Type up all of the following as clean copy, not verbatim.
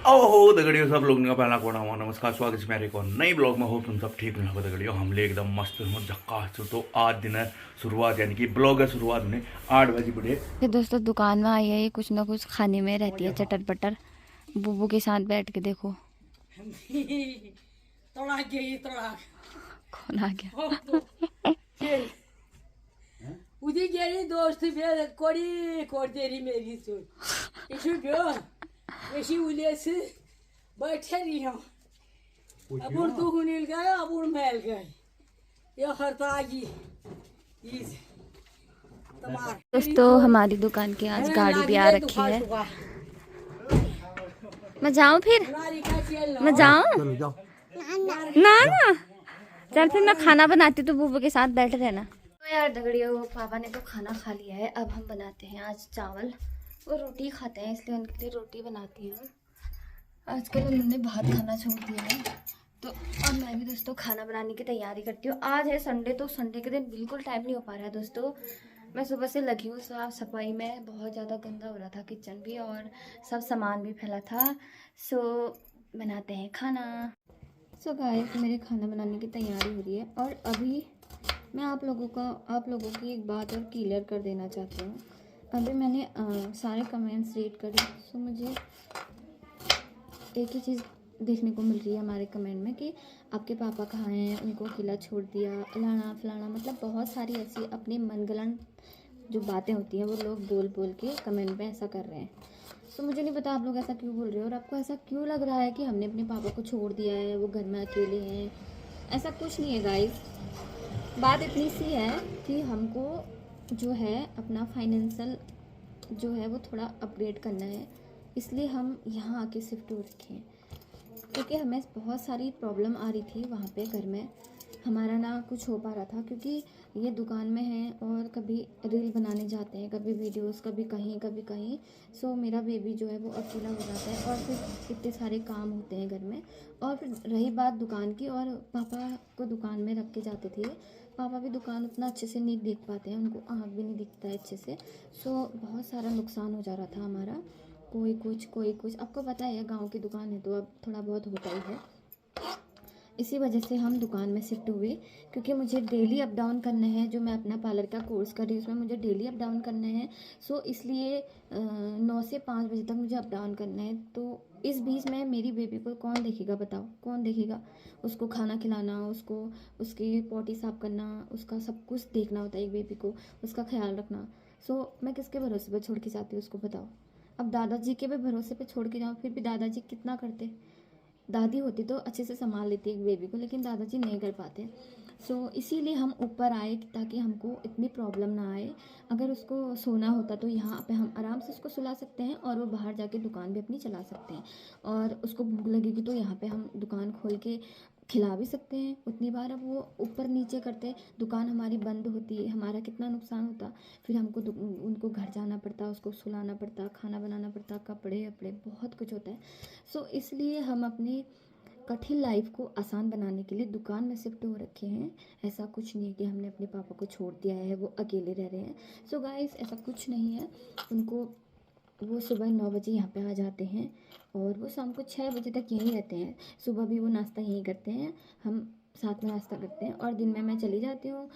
ओहो दगड़ियों सब लोग पहला कोना हुआ नमस्कार स्वागत है मेरे को नई ब्लॉग में हो तुम सब ठीक नहीं हो दगड़ियों हमले एकदम मस्त झक्कास तो आज दिन है शुरुआत यानी कि ब्लॉग है शुरुआत में 8 बजे बड़े फिर दोस्तों दुकान में आई है कुछ ना कुछ खाने में रहती है चटर पटर बुब्बू के साथ बैठ के देखो कौन आ गया उदी गेली दोस्त फेर कोडी कोडतेरी मेरी तो इशु गयो ऐसी उलेस बैठे रही हम अबुर तू हुनिल गए अबुर मैल गए ये हरतागी इस तमार दोस्तों हमारी दुकान की आज गाड़ी भी आ रखी है। मैं जाऊं फिर मैं जाऊं ना ना चल फिर मैं खाना बनाती तो बुब्बू के साथ बैठे रहना। तो यार दगड़ियों पापा ने तो खाना खा लिया है, अब हम बनाते हैं आज चावल और रोटी खाते हैं इसलिए उनके लिए रोटी बनाती हूँ। आजकल उन्होंने बाहर खाना छोड़ दिया है तो अब मैं भी दोस्तों खाना बनाने की तैयारी करती हूँ। आज है संडे तो संडे के दिन बिल्कुल टाइम नहीं हो पा रहा है दोस्तों। मैं सुबह से लगी हूँ साफ सफाई में, बहुत ज़्यादा गंदा हो रहा था किचन भी और सब सामान भी फैला था। सो बनाते हैं खाना। सो गाइस मेरे खाना बनाने की तैयारी हो रही है और अभी मैं आप लोगों की एक बात और क्लियर कर देना चाहती हूँ। अभी मैंने सारे कमेंट्स रीड करे सो मुझे एक ही चीज़ देखने को मिल रही है हमारे कमेंट में कि आपके पापा कहाँ हैं, उनको अकेला छोड़ दिया, फलाना फलाना, मतलब बहुत सारी ऐसी अपनी मनगढ़ंत जो बातें होती हैं वो लोग बोल बोल के कमेंट में ऐसा कर रहे हैं। तो मुझे नहीं पता आप लोग ऐसा क्यों बोल रहे हो और आपको ऐसा क्यों लग रहा है कि हमने अपने पापा को छोड़ दिया है, वो घर में अकेले हैं। ऐसा कुछ नहीं है गाइस। बात इतनी सी है कि हमको जो है अपना फाइनेंशियल जो है वो थोड़ा अपग्रेड करना है, इसलिए हम यहाँ आके शिफ्ट हो रखे हैं क्योंकि हमें बहुत सारी प्रॉब्लम आ रही थी वहाँ पे घर में। हमारा ना कुछ हो पा रहा था क्योंकि ये दुकान में है और कभी रील बनाने जाते हैं, कभी वीडियोस, कभी कहीं। सो मेरा बेबी जो है वो अकेला हो जाता है और फिर इतने सारे काम होते हैं घर में। और फिर रही बात दुकान की, और पापा को दुकान में रख के जाते थे। पापा भी दुकान उतना अच्छे से नहीं देख पाते हैं, उनको आँख भी नहीं दिखता है अच्छे से। सो बहुत सारा नुकसान हो जा रहा था हमारा, कोई कुछ। आपको पता है गांव की दुकान है तो अब थोड़ा बहुत होता ही है। इसी वजह से हम दुकान में शिफ्ट हुए क्योंकि मुझे डेली अप डाउन करना है। जो मैं अपना पार्लर का कोर्स कर रही हूँ उसमें मुझे डेली अप डाउन करना है। सो इसलिए 9 से 5 बजे तक मुझे अप डाउन करना है। तो इस बीच में मेरी बेबी को कौन देखेगा बताओ, कौन देखेगा? उसको खाना खिलाना, उसको उसकी पॉटी साफ करना, उसका सब कुछ देखना होता है एक बेबी को, उसका ख्याल रखना। सो मैं किसके भरोसे पर छोड़ के जाती हूँ उसको बताओ? अब दादाजी के भी भरोसे पे छोड़ के जाऊँ फिर भी दादाजी कितना करते। दादी होती तो अच्छे से संभाल लेती एक बेबी को, लेकिन दादाजी नहीं कर पाते। सो इसीलिए हम ऊपर आए ताकि हमको इतनी प्रॉब्लम ना आए। अगर उसको सोना होता तो यहाँ पे हम आराम से उसको सुला सकते हैं और वो बाहर जाके दुकान भी अपनी चला सकते हैं। और उसको भूख लगेगी तो यहाँ पे हम दुकान खोल के खिला भी सकते हैं उतनी बार। अब वो ऊपर नीचे करते, दुकान हमारी बंद होती, हमारा कितना नुकसान होता। फिर हमको उनको घर जाना पड़ता, उसको सुलाना पड़ता, खाना बनाना पड़ता, कपड़े वपड़े बहुत कुछ होता है। सो इसलिए हम अपनी कठिन लाइफ को आसान बनाने के लिए दुकान में शिफ्ट हो रखे हैं। ऐसा कुछ नहीं है कि हमने अपने पापा को छोड़ दिया है, वो अकेले रह रहे हैं। सो गाइस ऐसा कुछ नहीं है। उनको वो सुबह 9 बजे यहाँ पे आ जाते हैं और वो शाम को 6 बजे तक यहीं रहते हैं। सुबह भी वो नाश्ता यहीं करते हैं, हम साथ में नाश्ता करते हैं और दिन में मैं चली जाती हूँ।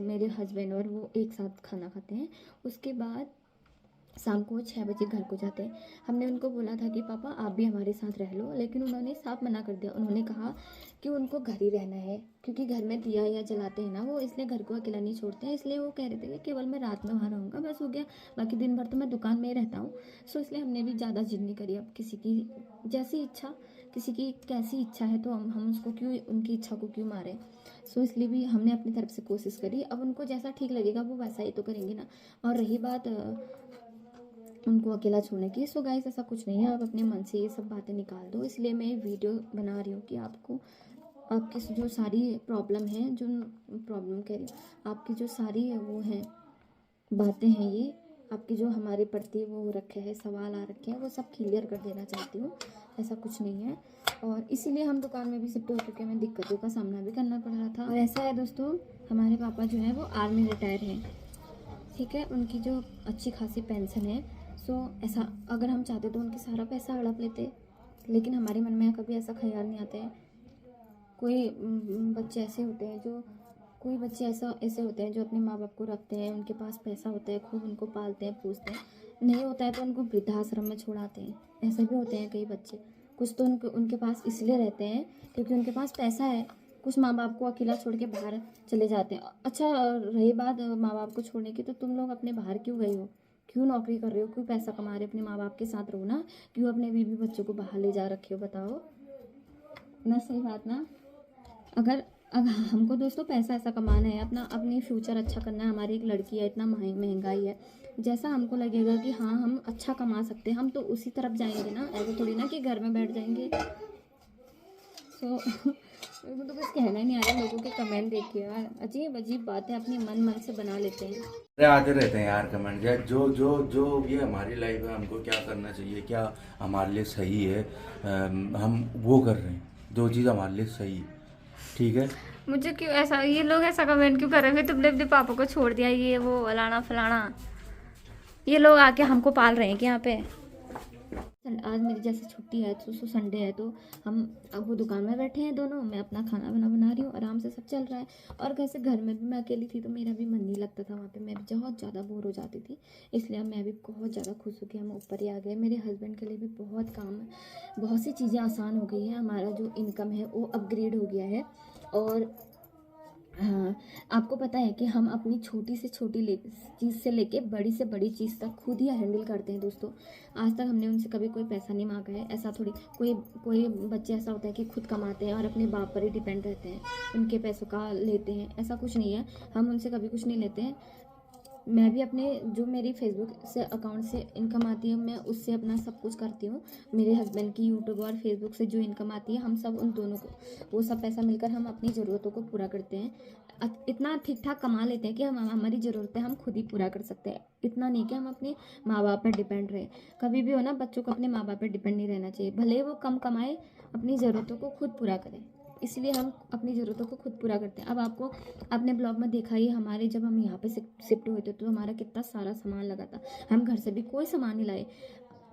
मेरे हस्बैंड और वो एक साथ खाना खाते हैं। उसके बाद शाम को 6 बजे घर को जाते हैं। हमने उनको बोला था कि पापा आप भी हमारे साथ रह लो, लेकिन उन्होंने साफ मना कर दिया। उन्होंने कहा कि उनको घर ही रहना है क्योंकि घर में दिया या जलाते हैं ना वो, इसलिए घर को अकेला नहीं छोड़ते हैं। इसलिए वो कह रहे थे कि केवल मैं रात में वहाँ रहूँगा, बस हो गया, बाकी दिन भर तो मैं दुकान में ही रहता हूँ। सो इसलिए हमने भी ज़्यादा जिद नहीं करी। अब किसी की जैसी इच्छा, किसी की कैसी इच्छा है तो हम उसको क्यों, उनकी इच्छा को क्यों मारें। सो इसलिए भी हमने अपनी तरफ से कोशिश करी। अब उनको जैसा ठीक लगेगा वो वैसा ही तो करेंगे ना। और रही बात उनको अकेला छोड़ने की, सो गाइस ऐसा कुछ नहीं है। आप अपने मन से ये सब बातें निकाल दो। इसलिए मैं वीडियो बना रही हूँ कि आपको आपकी जो सारी प्रॉब्लम है, जो प्रॉब्लम कह रही हूँ, आपकी जो सारी वो हैं बातें हैं, ये आपकी जो हमारे प्रति वो हो रखे हैं, सवाल आ रखे हैं, वो सब क्लियर कर देना चाहती हूँ। ऐसा कुछ नहीं है और इसीलिए हम दुकान में भी शिफ्ट हो चुके हैं। हमें दिक्कतों का सामना भी करना पड़ रहा था। और ऐसा है दोस्तों, हमारे पापा जो है वो आर्मी रिटायर हैं, ठीक है, उनकी जो अच्छी खासी पेंशन है। सो ऐसा अगर हम चाहते तो उनकी सारा पैसा हड़प लेते, लेकिन हमारे मन में कभी ऐसा ख्याल नहीं आता है। कोई बच्चे ऐसे होते हैं ऐसे होते हैं जो अपने माँ बाप को रखते हैं, उनके पास पैसा होता है, खूब उनको पालते हैं पूछते हैं, नहीं होता है तो उनको वृद्धाश्रम में छोड़ाते हैं। ऐसे भी होते हैं कई बच्चे। कुछ तो उनके पास इसलिए रहते हैं क्योंकि उनके पास पैसा है, कुछ माँ बाप को अकेला छोड़ के बाहर चले जाते हैं। अच्छा, रही बात माँ बाप को छोड़ने की, तो तुम लोग अपने बाहर क्यों गए हो, क्यों नौकरी कर रहे हो, क्यों पैसा कमा रहे हो, अपने माँ बाप के साथ रहो ना, क्यों अपने बीवी बच्चों को बाहर ले जा रखे हो, बताओ ना, सही बात ना। अगर हमको दोस्तों पैसा ऐसा कमाना है, अपनी फ्यूचर अच्छा करना है, हमारी एक लड़की है, इतना महंगाई है, जैसा हमको लगेगा कि हाँ हम अच्छा कमा सकते हैं, हम तो उसी तरफ जाएंगे ना, ऐसे थोड़ी ना कि घर में बैठ जाएंगे। सो मेरे को तो कुछ कहना ही नहीं आ रहा। लोगों के कमेंट देखिए यार, अजीब अजीब बातें अपने मन से बना लेते हैं। अरे आते रहते हैं यार कमेंट यार, जो ये हमारी लाइफ है, हमको क्या करना चाहिए, क्या हमारे लिए सही है, हम वो कर रहे हैं, जो चीज़ हमारे लिए सही है, ठीक है। मुझे क्यों ऐसा, ये लोग ऐसा कमेंट क्यों कर रहे हैं, तुमने अपने पापा को छोड़ दिया, ये वो फलाना फलाना, ये लोग आके हमको पाल रहे हैं कि यहाँ पे। आज मेरी जैसे छुट्टी है, तो संडे है, तो हम अब वो दुकान में बैठे हैं दोनों, मैं अपना खाना बना रही हूँ, आराम से सब चल रहा है। और कैसे घर में भी मैं अकेली थी तो मेरा भी मन नहीं लगता था वहाँ पे, मैं भी बहुत ज़्यादा बोर हो जाती थी। इसलिए मैं भी बहुत ज़्यादा खुश हूँ कि हम ऊपर ही आ गए। मेरे हस्बैंड के लिए भी बहुत काम है, बहुत सी चीज़ें आसान हो गई हैं, हमारा जो इनकम है वो अपग्रेड हो गया है। और हाँ, आपको पता है कि हम अपनी छोटी से छोटी चीज़ से लेके बड़ी से बड़ी चीज़ तक खुद ही हैंडल करते हैं दोस्तों। आज तक हमने उनसे कभी कोई पैसा नहीं मांगा है। ऐसा थोड़ी कोई बच्चे ऐसा होता है कि खुद कमाते हैं और अपने बाप पर ही डिपेंड रहते हैं, उनके पैसों का लेते हैं, ऐसा कुछ नहीं है। हम उनसे कभी कुछ नहीं लेते हैं। मैं भी अपने जो मेरी फेसबुक से अकाउंट से इनकम आती है, मैं उससे अपना सब कुछ करती हूँ। मेरे हस्बैंड की यूट्यूब और फेसबुक से जो इनकम आती है, हम सब उन दोनों को, वो सब पैसा मिलकर हम अपनी ज़रूरतों को पूरा करते हैं। इतना ठीक ठाक कमा लेते हैं कि हम हमारी ज़रूरतें हम खुद ही पूरा कर सकते हैं। इतना नहीं कि हम अपने माँ बाप पर डिपेंड रहे। कभी भी हो ना, बच्चों को अपने माँ बाप पर डिपेंड नहीं रहना चाहिए, भले वो कम कमाए, अपनी ज़रूरतों को खुद पूरा करें। इसलिए हम अपनी ज़रूरतों को खुद पूरा करते हैं। अब आपको अपने ब्लॉग में देखा ही, हमारे जब हम यहाँ पे शिफ्ट हुए थे तो हमारा कितना सारा सामान लगा था, हम घर से भी कोई सामान नहीं लाए।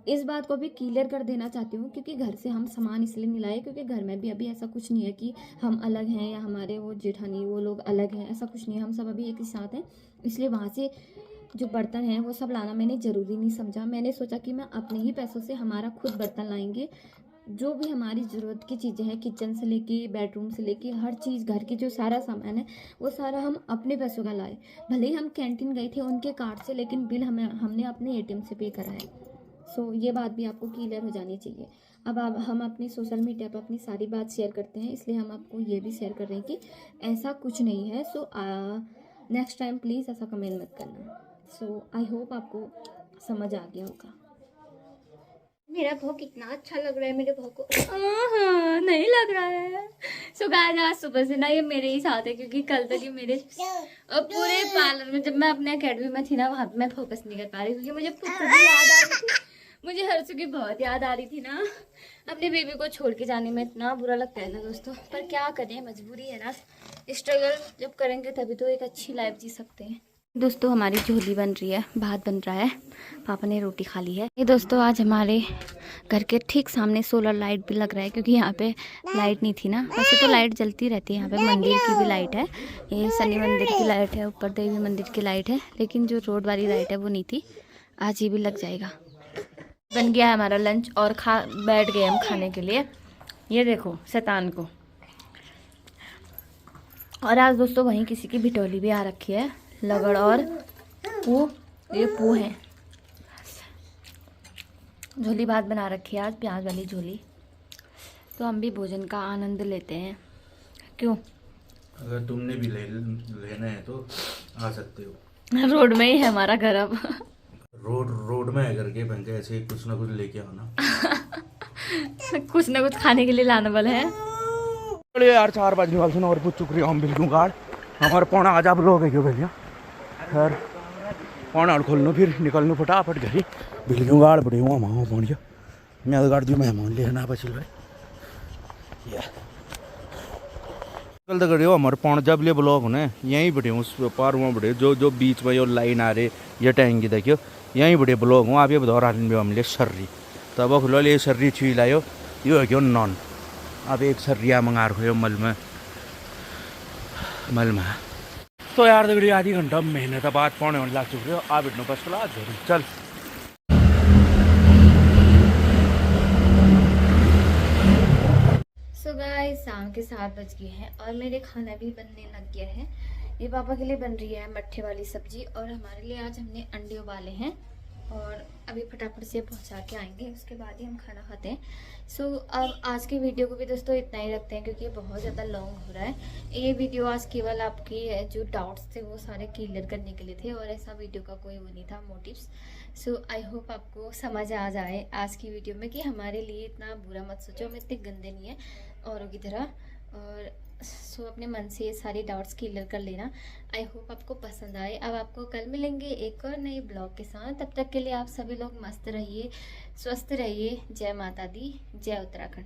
इस बात को भी क्लियर कर देना चाहती हूँ, क्योंकि घर से हम सामान इसलिए नहीं लाए क्योंकि घर में भी अभी ऐसा कुछ नहीं है कि हम अलग हैं या हमारे वो जेठानी वो लोग अलग हैं, ऐसा कुछ नहीं है। हम सब अभी एक ही साथ हैं, इसलिए वहाँ से जो बर्तन हैं वो सब लाना मैंने ज़रूरी नहीं समझा। मैंने सोचा कि मैं अपने ही पैसों से हमारा खुद बर्तन लाएंगे। जो भी हमारी ज़रूरत की चीज़ें हैं, किचन से लेके बेडरूम से लेके हर चीज़, घर की जो सारा सामान है वो सारा हम अपने पैसों का लाए। भले ही हम कैंटीन गए थे उनके कार्ड से, लेकिन बिल हमने अपने ATM से पे करा है। सो ये बात भी आपको क्लियर हो जानी चाहिए। अब हम अपनी सोशल मीडिया पर अपनी सारी बात शेयर करते हैं, इसलिए हम आपको ये भी शेयर कर रहे हैं कि ऐसा कुछ नहीं है। सो नेक्स्ट टाइम प्लीज़ ऐसा कमेंट मत करना। सो आई होप आपको समझ आ गया होगा। मेरा भाव कितना अच्छा लग रहा है, मेरे भाव को नहीं लग रहा है। सो गाइस, आज सुबह से ना ये मेरे ही साथ है, क्योंकि कल तक ये मेरे पूरे पार्लर में, जब मैं अपने अकेडमी में थी ना, वहाँ पे मैं फोकस नहीं कर पा रही, क्योंकि मुझे पुप्पू की याद आ रही थी, मुझे हर्षु की बहुत याद आ रही थी ना। अपने बेबी को छोड़ के जाने में इतना बुरा लगता है ना दोस्तों, पर क्या करें, मजबूरी है ना। स्ट्रगल जब करेंगे तभी तो एक अच्छी लाइफ जी सकते हैं। दोस्तों हमारी झोली बन रही है, भात बन रहा है, पापा ने रोटी खा ली है। ये दोस्तों आज हमारे घर के ठीक सामने सोलर लाइट भी लग रहा है, क्योंकि यहाँ पे लाइट नहीं थी ना। वैसे तो लाइट जलती रहती है यहाँ पे, मंदिर की भी लाइट है, ये शनि मंदिर की लाइट है, ऊपर देवी मंदिर की लाइट है, लेकिन जो रोड वाली लाइट है वो नहीं थी। आज ये भी लग जाएगा। बन गया है हमारा लंच और बैठ गए हम खाने के लिए। ये देखो शैतान को। और आज दोस्तों वहीं किसी की बिटौली भी आ रखी है, लगड़ और पू, ये पू है। झोली भात बना रखी है आज, प्याज वाली झोली। तो हम भी भोजन का आनंद लेते हैं। क्यों? अगर तुमने भी लेना है तो आ सकते हो। रोड में ही है हमारा घर अब। रोड में है करके बन के ऐसे कुछ ना कुछ लेके आओ ना। कुछ ना कुछ खाने के लिए लाने वाले हैं। चलिए यार, 4 बजने वाले और पूछ चुक रही हम बिल्कुल गाड़ हमारे पौना आज आप लोग है क्यों भैया। खैर पौना खोलनो फिर निकलनो फटाफट घर ही बिल्कुल गाड़ पड़े हुआ वहाँ पहुँच गया। मैं तो गाड़ दी मेहमान लेना बचल भाई कल तक हो हमारे पौन जब ले ब्लॉक होने यहीं बढ़े उस पार वहाँ बढ़े जो बीच में जो लाइन आ रहे ये टैंक की देखियो यहीं बढ़े ब्लॉक हूँ। आप ये बताओ रात में हम ले सर्री तब खुलो ले सर्री छुई लायो यो है क्यों नॉन अब एक सर्रिया मंगा रखो मल में तो यार दगड़ी आधी घंटा मेहनत बाद पौने होने लग चुके हो आप इतने बस क्लास चल सो गाइस शाम के 7 बज गए हैं और मेरे खाना भी बनने लग गया है। ये पापा के लिए बन रही है मट्ठे वाली सब्जी और हमारे लिए आज हमने अंडे उबाले हैं और अभी फटाफट से पहुंचा के आएंगे, उसके बाद ही हम खाना खाते हैं। सो अब आज की वीडियो को भी दोस्तों इतना ही रखते हैं क्योंकि ये बहुत ज़्यादा लॉन्ग हो रहा है। ये वीडियो आज केवल आपकी जो डाउट्स थे वो सारे क्लियर करने के लिए थे और ऐसा वीडियो का कोई वो नहीं था मोटिव्स। सो आई होप आपको समझ आ जाए आज की वीडियो में कि हमारे लिए इतना बुरा मत सोचो, हम इतने गंदे नहीं है औरों की तरह। और सो अपने मन से ये सारे डाउट्स क्लियर कर लेना। आई होप आपको पसंद आए। अब आपको कल मिलेंगे एक और नए ब्लॉग के साथ, तब तक के लिए आप सभी लोग मस्त रहिए, स्वस्थ रहिए। जय माता दी, जय उत्तराखंड।